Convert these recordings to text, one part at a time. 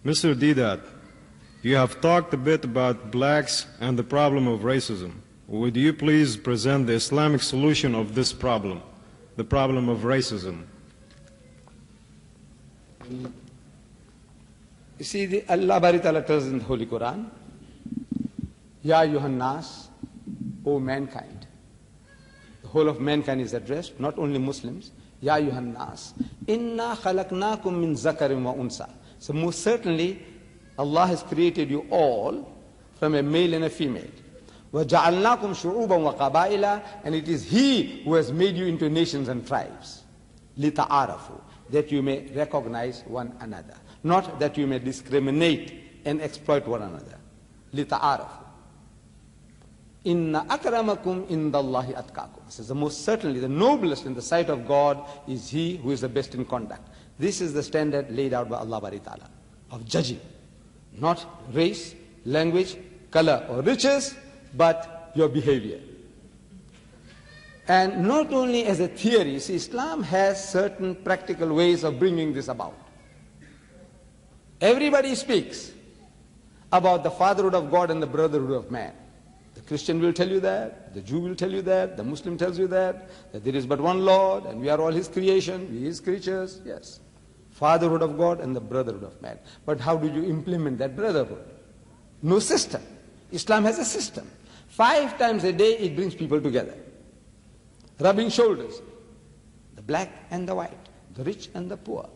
Mr. Deedat, you have talked a bit about blacks and the problem of racism. Would you please present the Islamic solution of this problem, the problem of racism? You see, Allah Bari Ta'ala tells in the Holy Quran, Ya Ayyuhan Nas, O mankind. The whole of mankind is addressed, not only Muslims. Ya Ayyuhan Nas, Inna khalaqnakum min zakarin wa unsa. So most certainly, Allah has created you all from a male and a female. وَجَعَلْنَاكُمْ شُعُوبًا وَقَبَائِلًا. And it is He who has made you into nations and tribes. لِتَعَارَفُوا. That you may recognize one another. Not that you may discriminate and exploit one another. لِتَعَارَفُوا. Inna akramakum indallahi atqakum. Says the most certainly, the noblest in the sight of God is he who is the best in conduct. This is the standard laid out by Allah Bari Ta'ala of judging. Not race, language, color or riches, but your behavior. And not only as a theory, see, Islam has certain practical ways of bringing this about. Everybody speaks about the fatherhood of God and the brotherhood of man. The Christian will tell you that, the Jew will tell you that, the Muslim tells you that there is but one Lord and we are all His creation, we His creatures, yes. Fatherhood of God and the brotherhood of man. But how do you implement that brotherhood? No system. Islam has a system. 5 times a day it brings people together. Rubbing shoulders. The black and the white, the rich and the poor,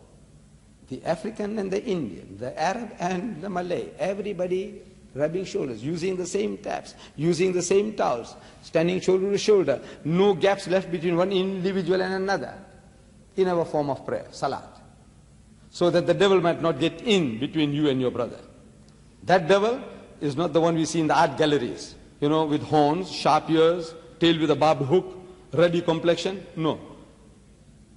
the African and the Indian, the Arab and the Malay, everybody rubbing shoulders, using the same taps, using the same towels, standing shoulder to shoulder, no gaps left between one individual and another in our form of prayer, salat, so that the devil might not get in between you and your brother. That devil is not the one we see in the art galleries, you know, with horns, sharp ears, tail with a barbed hook, ruddy complexion. No,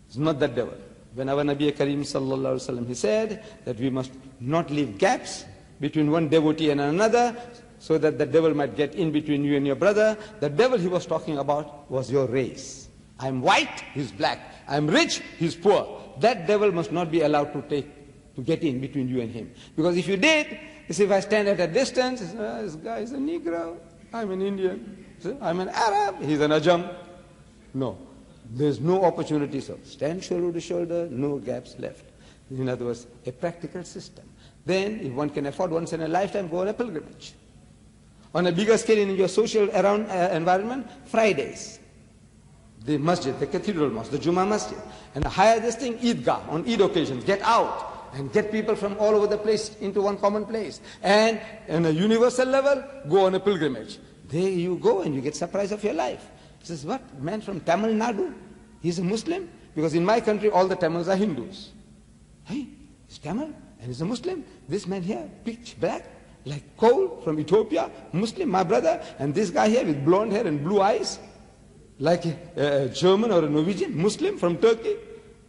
it's not that devil. When our Nabi Kareem sallallahu alaihi wasallam, he said that we must not leave gaps between one devotee and another, so that the devil might get in between you and your brother. The devil he was talking about was your race. I'm white, he's black. I'm rich, he's poor. That devil must not be allowed to get in between you and him. Because if you did, you see, if I stand at a distance, this guy is a Negro, I'm an Indian, I'm an Arab, he's an Ajam. No, there's no opportunity. So stand shoulder to shoulder, no gaps left. In other words, a practical system. Then, if one can afford once in a lifetime, go on a pilgrimage. On a bigger scale in your social environment, Fridays, the masjid, the cathedral mosque, the Jummah masjid. And the higher this thing, Eidgah, on Eid occasions, get out and get people from all over the place into one common place. And on a universal level, go on a pilgrimage. There you go and you get surprise of your life. He says, what? A man from Tamil Nadu? He's a Muslim? Because in my country, all the Tamils are Hindus. Hey, he's Tamil and he's a Muslim. This man here, pitch black, like coal from Ethiopia, Muslim, my brother. And this guy here with blonde hair and blue eyes, like a German or a Norwegian, Muslim from Turkey.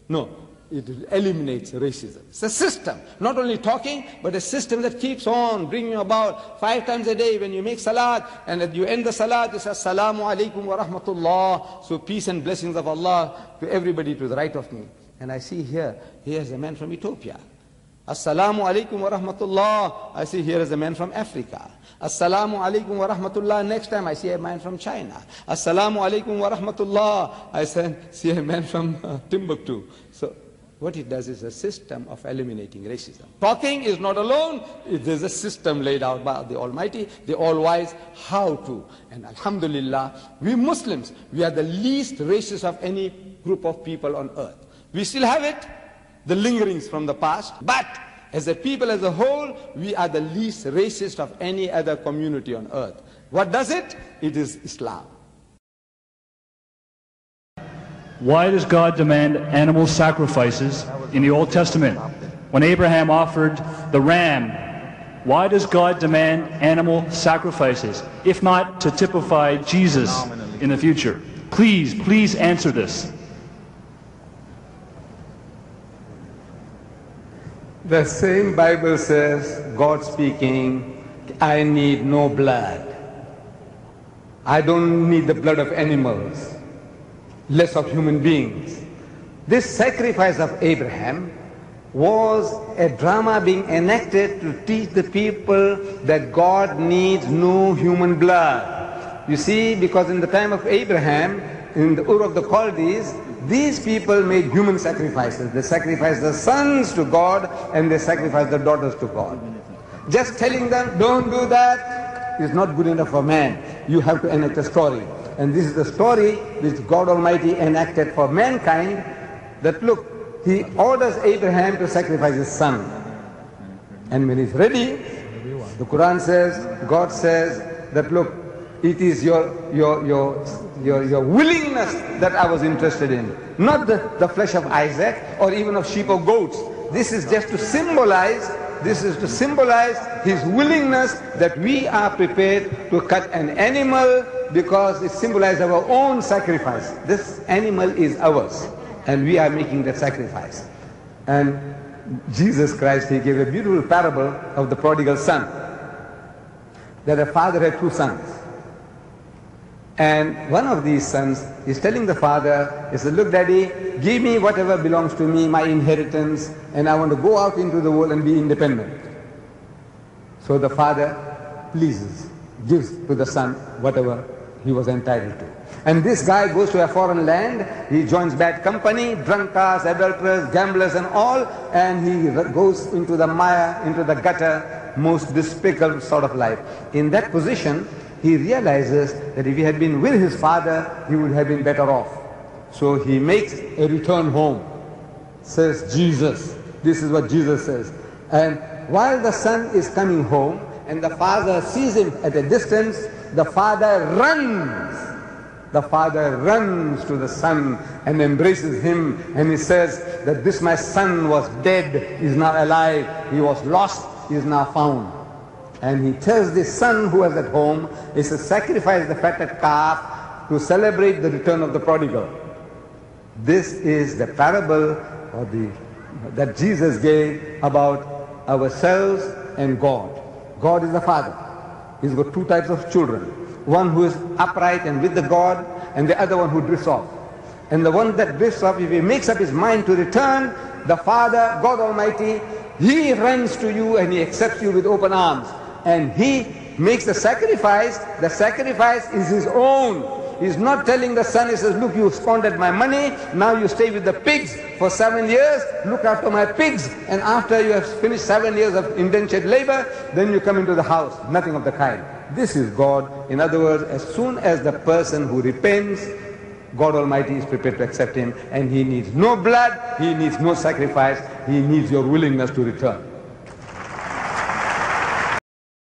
No, it eliminates racism. It's a system, not only talking, but a system that keeps on bringing about 5 times a day when you make salat, and at you end the salat, you say, Assalamu alaikum wa rahmatullah. So peace and blessings of Allah to everybody to the right of me. And I see here's a man from Ethiopia. Assalamu alaikum wa rahmatullah. I see here is a man from Africa. Assalamu alaikum wa rahmatullah. Next time I see a man from China. Assalamu alaikum wa rahmatullah. I see a man from Timbuktu. So what it does is a system of eliminating racism. Talking is not alone. There's a system laid out by the Almighty, the All-Wise, how to. And alhamdulillah, we Muslims, we are the least racist of any group of people on earth. We still have it, the lingerings from the past, but as a people as a whole, we are the least racist of any other community on earth. What does it? It is Islam. Why does God demand animal sacrifices in the Old Testament? When Abraham offered the ram, why does God demand animal sacrifices, if not to typify Jesus in the future? Please answer this. The same Bible says, God speaking, I need no blood. I don't need the blood of animals, less of human beings. This sacrifice of Abraham was a drama being enacted to teach the people that God needs no human blood. You see, because in the time of Abraham, in the Ur of the Chaldees, these people made human sacrifices. They sacrificed their sons to God and they sacrificed their daughters to God. Just telling them, don't do that, is not good enough for man. You have to enact a story. And this is the story which God Almighty enacted for mankind, that look, He orders Abraham to sacrifice his son. And when he's ready, the Quran says, God says that look, it is your willingness that I was interested in, not the flesh of Isaac or even of sheep or goats. This is just to symbolize, his willingness that we are prepared to cut an animal because it symbolizes our own sacrifice. This animal is ours and we are making that sacrifice. And Jesus Christ, He gave a beautiful parable of the prodigal son, that a father had two sons. And one of these sons is telling the father, he said, look daddy, give me whatever belongs to me, my inheritance, and I want to go out into the world and be independent. So the father pleases, gives to the son whatever he was entitled to. And this guy goes to a foreign land, he joins bad company, drunkards, adulterers, gamblers and all, and he goes into the mire, into the gutter, most despicable sort of life. In that position, he realizes that if he had been with his father, he would have been better off. So he makes a return home, says Jesus. This is what Jesus says. And while the son is coming home and the father sees him at a distance, the father runs. The father runs to the son and embraces him, and he says that this my son was dead, is now alive. He was lost, he is now found. And he tells the son who was at home, he says, sacrifice the fatted calf to celebrate the return of the prodigal. This is the parable that Jesus gave about ourselves and God. God is the father. He's got two types of children. One who is upright and with the God, and the other one who drifts off. And the one that drifts off, if he makes up his mind to return, the Father, God Almighty, He runs to you and He accepts you with open arms. And He makes the sacrifice. The sacrifice is His own. He's not telling the son, He says, look, you squandered my money, now you stay with the pigs for 7 years, look after my pigs, and after you have finished 7 years of indentured labor, then you come into the house. Nothing of the kind. This is God. In other words, as soon as the person who repents, God Almighty is prepared to accept him, and He needs no blood, He needs no sacrifice, He needs your willingness to return.